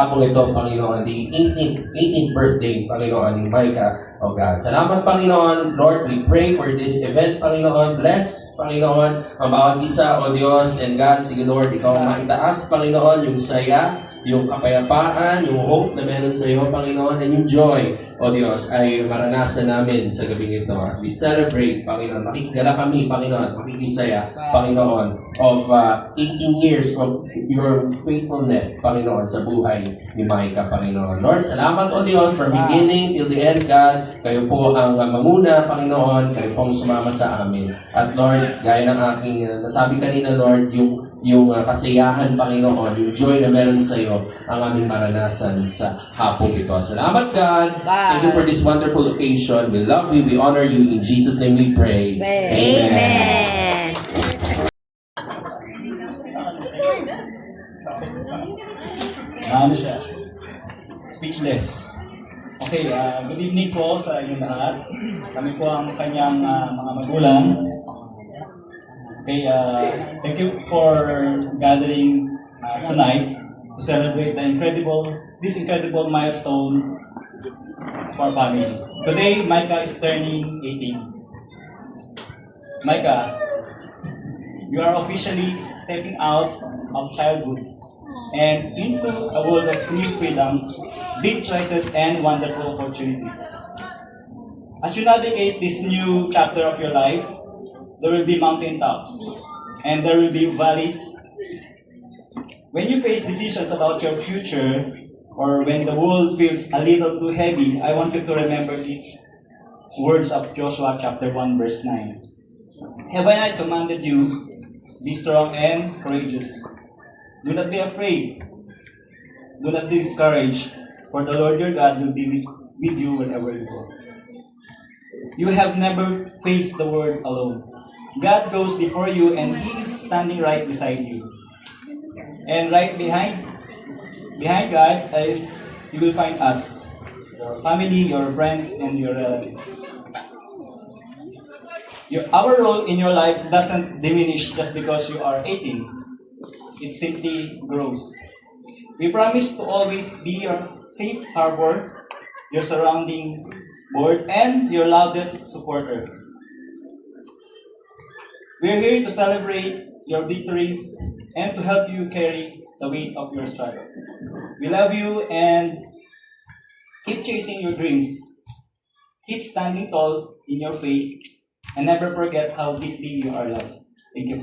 Ako ito, Panginoon, the 18th birthday, Panginoon, ni Micah, O God. Salamat, Panginoon. Lord, we pray for this event, Panginoon. Bless, Panginoon, ang bawat isa, O Diyos, and God, sige Lord, ikaw ang maitaas, Panginoon, yung saya, yung kapayapaan, yung hope na meron sa iyo, Panginoon, and yung joy, O Diyos, ay maranasan namin sa gabing ito. As we celebrate, Panginoon, makikigala kami, Panginoon, makikisaya, Panginoon, of 18 years of your faithfulness, Panginoon, sa buhay ni Micah, Panginoon. Lord, salamat, O Diyos, from beginning till the end, God. Kayo po ang mamuna, Panginoon. Kayo pong sumama sa amin. At Lord, gaya ng aking nasabi kanina, Lord, yung kasiyahan, Panginoon, yung joy na meron sa iyo, ang aming maranasan sa hapong ito. Salamat, God. Thank you for this wonderful occasion. We love you. We honor you. In Jesus' name we pray. Amen. Ano siya? Speechless. Okay, good evening po sa inyong lahat. Kami po ang kanyang mga magulang. Okay, thank you for gathering tonight to celebrate this incredible milestone for our family. Today, Micah is turning 18. Micah, you are officially stepping out of childhood and into a world of new freedoms, big choices, and wonderful opportunities. As you navigate this new chapter of your life, there will be mountaintops and there will be valleys. When you face decisions about your future, or when the world feels a little too heavy, I want you to remember these words of Joshua chapter 1 verse 9. Have I not commanded you, be strong and courageous. Do not be afraid. Do not be discouraged, for the Lord your God will be with you wherever you go. You have never faced the world alone. God goes before you and He is standing right beside you. And right behind God is you will find us, your family, your friends, and your relatives. Our role in your life doesn't diminish just because you are 18. It simply grows. We promise to always be your safe harbor, your surrounding board, and your loudest supporter. We are here to celebrate your victories and to help you carry the weight of your struggles. We love you and keep chasing your dreams. Keep standing tall in your faith and never forget how deeply you are loved. Thank you.